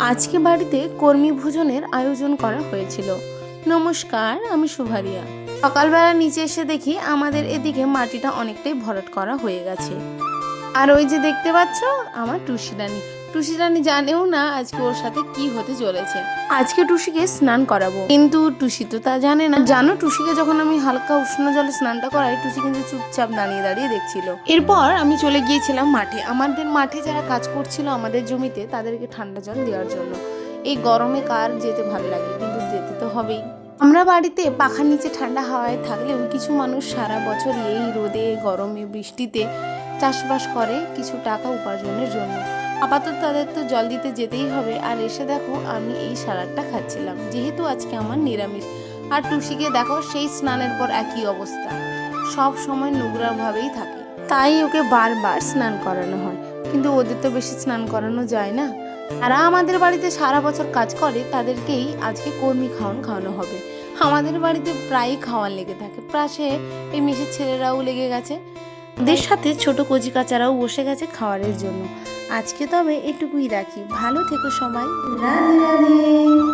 আজকে বাড়িতে কর্মী ভোজনের আয়োজন করা হয়েছিল। নমস্কার, আমি শুভারিয়া। সকালবেলা নিচে এসে দেখি আমাদের এদিকে মাটিটা অনেকটাই ভরাট করা হয়ে গেছে। আর ওই যে দেখতে পাচ্ছ, আমার টুসি রানী জানেও না আজকে ওর সাথে কি হতে চলেছে। আজকে টুসিকে স্নান করাবো, কিন্তু টুসি তো তা জানে না। জানো, টুসিকে যখন আমি হালকা উষ্ণ জলে স্নানটা করাই, টুসি কিন্তু চুপচাপ দাঁড়িয়ে দাঁড়িয়ে দেখছিল। এরপর আমি চলে গিয়েছিলাম মাঠে। আমাদের মাঠে যারা কাজ করছিল আমাদের জমিতে, তাদেরকে ঠান্ডা জল দেওয়ার জন্য। এই গরমে কার যেতে ভালো লাগে, কিন্তু যেতে তো হবেই। আমরা বাড়িতে পাখার নিচে ঠান্ডা হাওয়ায় থাকলেও কিছু মানুষ সারা বছর এই রোদে, গরমে, বৃষ্টিতে চাষবাস করে কিছু টাকা উপার্জনের জন্য। আপাতত তাদের তো জল দিতে যেতেই হবে। আর এসে দেখো আমি এই সালাডটা খাচ্ছিলাম, যেহেতু আজকে আমার নিরামিষ। আর টুসিকে দেখো, সেই স্নানের পর একই অবস্থা, সব সময় নোংরা ভাবেই থাকে। তাই ওকে বারবার স্নান করানো হয়, কিন্তু ওদের তো বেশি স্নান করানো যায় না। যারা আমাদের বাড়িতে সারা বছর কাজ করে তাদেরকেই আজকে কর্মী খাওয়ানো হবে। আমাদের বাড়িতে প্রায়ই খাওয়ান লেগে থাকে, পাশে এই মেসের ছেলেরাও লেগে গেছে। ওদের সাথে ছোট কচি কাচারাও বসে গেছে খাওয়ারের জন্য। আজকে তবে এটুকুই রাখি। ভালো থেকো সবাই। রাধে রাধে।